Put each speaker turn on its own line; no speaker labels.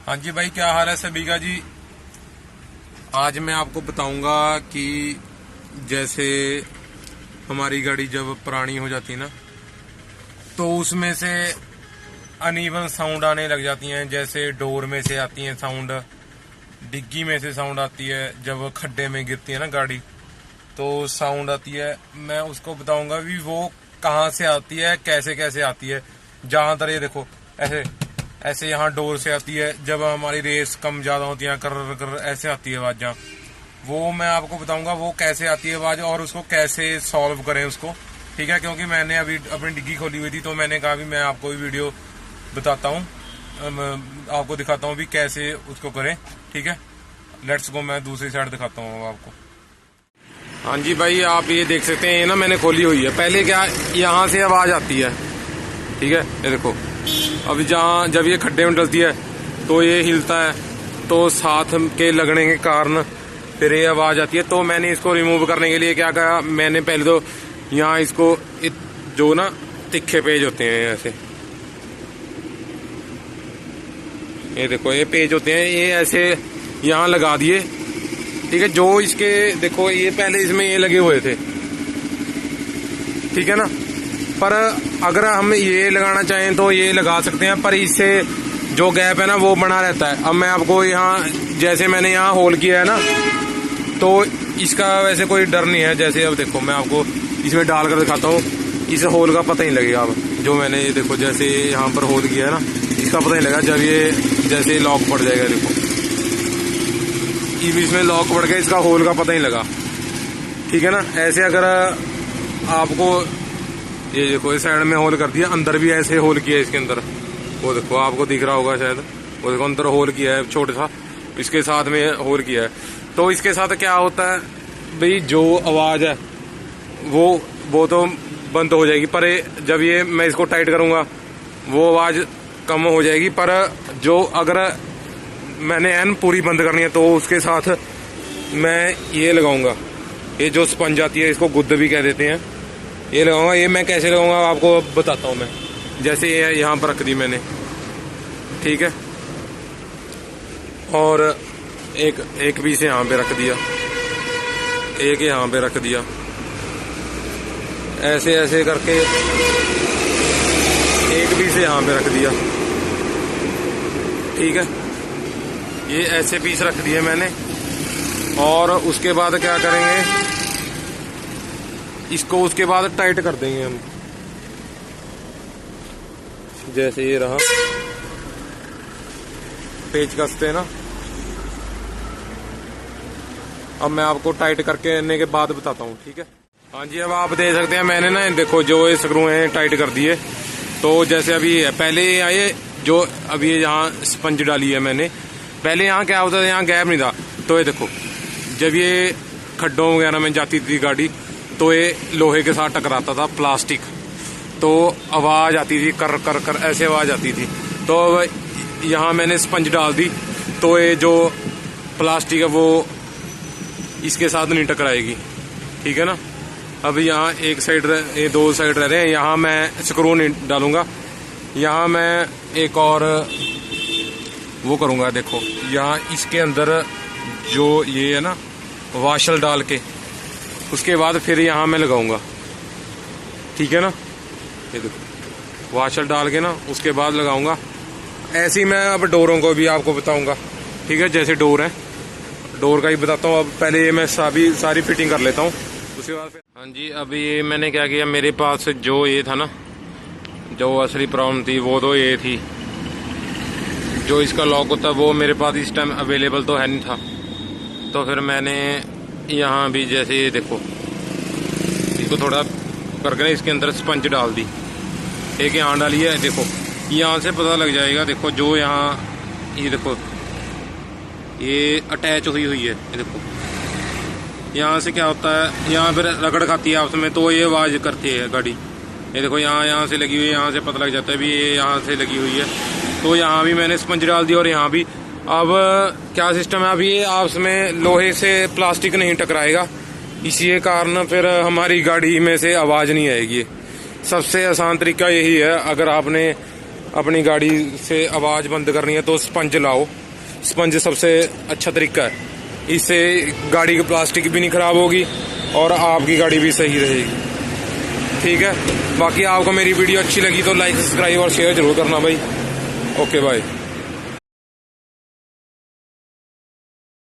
हाँ जी भाई, क्या हाल है सभी का जी। आज मैं आपको बताऊंगा कि जैसे हमारी गाड़ी जब पुरानी हो जाती है ना, तो उसमें से अनइवन साउंड आने लग जाती हैं। जैसे डोर में से आती है साउंड, डिग्गी में से साउंड आती है, जब खड्डे में गिरती है ना गाड़ी तो साउंड आती है। मैं उसको बताऊंगा भी वो कहाँ से आती है, कैसे कैसे आती है। जहां तर ये देखो, ऐसे ऐसे यहाँ डोर से आती है, जब हमारी रेस कम ज्यादा होती है कर कर ऐसे आती है आवाज। जहाँ वो मैं आपको बताऊंगा वो कैसे आती है आवाज और उसको कैसे सॉल्व करें उसको, ठीक है। क्योंकि मैंने अभी अपनी डिग्गी खोली हुई थी तो मैंने कहा भी मैं आपको भी वीडियो बताता हूँ, आपको दिखाता हूँ भी कैसे उसको करें, ठीक है। लेट्स गो, मैं दूसरी साइड दिखाता हूँ आपको। हाँ जी भाई, आप ये देख सकते हैं, ये ना मैंने खोली हुई है। पहले क्या यहाँ से आवाज आती है, ठीक है, ये देखो। अभी जहाँ जब ये खड्डे में डलती है तो ये हिलता है, तो साथ के लगने के कारण फिर ये आवाज आती है। तो मैंने इसको रिमूव करने के लिए क्या कहा, मैंने पहले तो यहाँ इसको जो ना तिखे पेज होते हैं ऐसे, ये देखो ये पेज होते हैं, ये ऐसे यहाँ लगा दिए, ठीक है। जो इसके देखो ये पहले इसमें ये लगे हुए थे, ठीक है ना। पर अगर हम ये लगाना चाहें तो ये लगा सकते हैं, पर इससे जो गैप है ना वो बना रहता है। अब मैं आपको यहाँ जैसे मैंने यहाँ होल किया है ना, तो इसका वैसे कोई डर नहीं है। जैसे अब देखो मैं आपको इसमें डालकर दिखाता हूँ, इस होल का पता ही लगेगा। अब जो मैंने ये देखो जैसे यहाँ पर होल किया है ना, इसका पता नहीं लगा। जब ये जैसे लॉक पड़ जाएगा, देखो इसमें लॉक पड़ गया, इसका होल का पता ही लगा, ठीक है ना। ऐसे अगर आपको ये देखो इस साइड में होल कर दिया, अंदर भी ऐसे होल किया है इसके अंदर, वो देखो आपको दिख रहा होगा शायद, वो देखो अंदर होल किया है छोटा सा, इसके साथ में होल किया है। तो इसके साथ क्या होता है भाई, जो आवाज है वो तो बंद हो जाएगी, पर जब ये मैं इसको टाइट करूंगा वो आवाज कम हो जाएगी। पर जो अगर मैंने एन पूरी बंद करनी है तो उसके साथ मैं ये लगाऊंगा, ये जो स्पंज आती है, इसको गुद्द भी कह देते हैं, ये लगाऊंगा। ये मैं कैसे लगाऊंगा आपको अब बताता हूँ मैं। जैसे ये यहाँ पर रख दी मैंने, ठीक है, और एक पीस यहाँ पे रख दिया, एक यहाँ पे रख दिया, ऐसे ऐसे करके एक पीस यहाँ पे रख दिया, ठीक है। ये ऐसे पीस रख दिए मैंने, और उसके बाद क्या करेंगे, इसको उसके बाद टाइट कर देंगे हम। जैसे ये रहा पेच कसते ना, अब मैं आपको टाइट करके आने के बाद बताता हूँ, ठीक है। हाँ जी, अब आप देख सकते हैं मैंने ना देखो जो ये स्क्रू हैं टाइट कर दिए। तो जैसे अभी पहले आए जो अभी यहाँ स्पंज डाली है मैंने, पहले यहाँ क्या होता था, यहाँ गैप नहीं था। तो ये देखो जब ये खड्डों वगैरह में जाती थी गाड़ी तो ये लोहे के साथ टकराता था प्लास्टिक, तो आवाज आती थी कर कर कर, ऐसे आवाज आती थी। तो अब यहाँ मैंने स्पंज डाल दी तो ये जो प्लास्टिक है वो इसके साथ नहीं टकराएगी, ठीक है ना। अब यहाँ एक साइड ये दो साइड रह रहे हैं, यहाँ मैं स्क्रू नहीं डालूंगा, यहाँ मैं एक और वो करूंगा। देखो यहाँ इसके अंदर जो ये है ना वाशल डाल के उसके बाद फिर यहाँ मैं लगाऊंगा, ठीक है ना। ये देखो वाशल डाल के ना उसके बाद लगाऊंगा। ऐसे ही मैं अब डोरों को भी आपको बताऊंगा, ठीक है। जैसे डोर है, डोर का ही बताता हूँ। अब पहले ये मैं सारी फिटिंग कर लेता हूँ, उसके बाद फिर। हाँ जी, अभी ये मैंने क्या किया, मेरे पास जो ये था ना, जो असली प्रॉब्लम थी वो तो ये थी, जो इसका लॉक होता है वो मेरे पास इस टाइम अवेलेबल तो है नहीं था। तो फिर मैंने यहाँ भी जैसे ये देखो इसको थोड़ा करके ना इसके अंदर स्पंज डाल दी, एक यहाँ डाली है। देखो यहाँ से पता लग जाएगा, देखो जो यहाँ ये देखो ये अटैच हुई है, ये देखो यहाँ से क्या होता है, यहाँ पर रगड़ खाती है आपस में तो ये आवाज करती है गाड़ी। ये देखो यहाँ से लगी हुई है, यहाँ से पता लग जाता है भी ये यहाँ से लगी हुई है। तो यहाँ भी मैंने स्पंज डाल दी और यहाँ भी। अब क्या सिस्टम है, अभी ये आपस में लोहे से प्लास्टिक नहीं टकराएगा, इसी कारण फिर हमारी गाड़ी में से आवाज नहीं आएगी। सबसे आसान तरीका यही है, अगर आपने अपनी गाड़ी से आवाज़ बंद करनी है तो स्पंज लाओ। स्पंज सबसे अच्छा तरीका है, इससे गाड़ी की प्लास्टिक भी नहीं खराब होगी और आपकी गाड़ी भी सही रहेगी। ठीक है, बाकी आपको मेरी वीडियो अच्छी लगी तो लाइक, सब्सक्राइब और शेयर जरूर करना भाई। Okay bye.